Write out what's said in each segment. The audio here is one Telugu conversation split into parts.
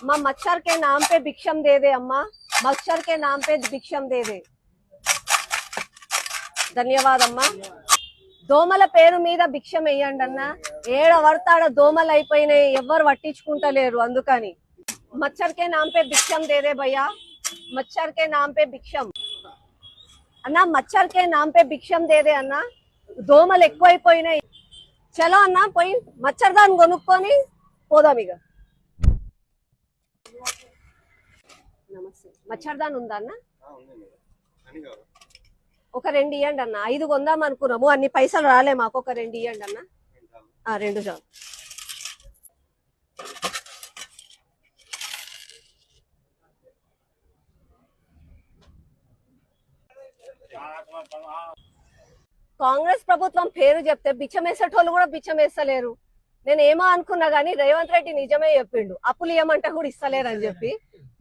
माँ मच्छर के नाम पे भिक्षम दे दे अम्मा, मच्छर के नाम पे भिक्षम दे दे. ధన్యవాద్ అమ్మా. దోమల పేరు మీద భిక్షం వేయండి అన్న. ఏడ వర్తాడ దోమలు అయిపోయినాయి, ఎవ్వరు పట్టించుకుంటలేరు. అందుకని మచ్చర్ కే నామ్ పే భిక్షం దేదే భయ్యా, మచ్చర్ కే నామ్ పే భిక్షం అన్న, మచ్చర్ కే నామ్ పే భిక్షం దేదే అన్న. దోమలు ఎక్కువైపోయినాయి. చలో అన్న పోయి మచ్చర్దాన్ కొనుక్కొని పోదాం ఇక. నమస్తే. మచ్చర్దాన్ ఉందా అన్న? ఒక 2 ఇవ్వండి అన్న. 5 కొందాం అనుకున్నాము, అన్ని పైసలు రాలే మాకు. ఒక 2 ఇవ్వండి అన్న. 2 చాలు. కాంగ్రెస్ ప్రభుత్వం పేరు చెప్తే బిచ్చం వేసేటోళ్ళు కూడా బిచ్చం వేస్తలేరు. నేను ఏమో అనుకున్నా గానీ రేవంత్ రెడ్డి నిజమే చెప్పిండు, అప్పులు ఇవ్వమంటే కూడా ఇస్తలేరు అని చెప్పి.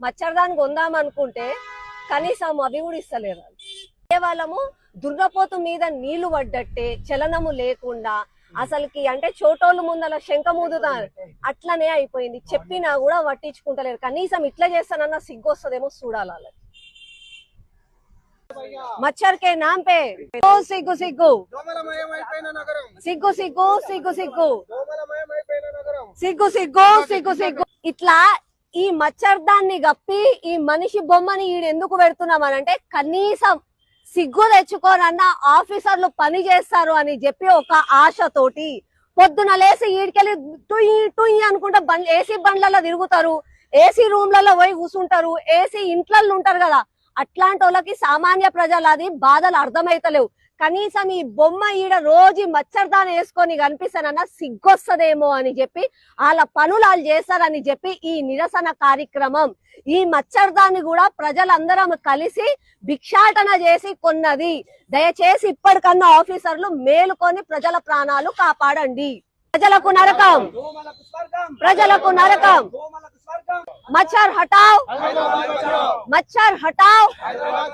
మచ్చర్దాన్ని కొందాం అనుకుంటే కనీసం అవి కూడా ఇస్తలేరు. వాళ్ళము దుర్గపోతు మీద నీళ్లు పడ్డట్టే, చలనము లేకుండా అసలుకి అంటే చోటోళ్ళు ముందల శంఖ మూదుతారు అట్లనే అయిపోయింది. చెప్పినా కూడా పట్టించుకుంటలేరు. కనీసం ఇట్లా చేస్తానన్నా సిగ్గు వస్తుందేమో చూడాలి. మచ్చర్ కే నామ్ పే సిగ్గు సిగ్గు సిగ్గు సిగ్గు సిగ్గు సిగ్గు సిగ్గు సిగ్గు సిగ్గు సిగ్గు. ఇట్లా ఈ మచ్చర్దాన్ని గప్పి ఈ మనిషి బొమ్మని ఈడెందుకు పెడుతున్నామనంటే కనీసం సిగ్గు తెచ్చుకోనన్న ఆఫీసర్లు పని చేస్తారు అని చెప్పి ఒక ఆశతోటి పొద్దున లేసి ఈడికెళ్ళి టుయ్యి టుయ్యి అనుకుంటా ఏసీ బండ్లలో తిరుగుతారు, ఏసీ రూమ్లలో పోయి కూర్చుంటారు, ఏసీ ఇంట్లలో ఉంటారు కదా. అట్లాంటి వాళ్ళకి సామాన్య ప్రజలు అది బాధలు అర్థమైతలేవు. కనీసం ఈ బొమ్మ ఈడ రోజు మచ్చర్దాన్ని వేసుకొని కనిపిస్తానన్నా సిగ్గొస్తదేమో అని చెప్పి వాళ్ళ పనులు వాళ్ళు చేస్తారని చెప్పి ఈ నిరసన కార్యక్రమం. ఈ మచ్చర్దాన్ని కూడా ప్రజలందరం కలిసి భిక్షాటన చేసి కొన్నది. దయచేసి ఇప్పటికన్నా ఆఫీసర్లు మేలుకొని ప్రజల ప్రాణాలు కాపాడండి. ప్రజలకు నరకం, ప్రజలకు నరకం. మచ్చర్ హటావ్, మచ్చర్ హటావ్.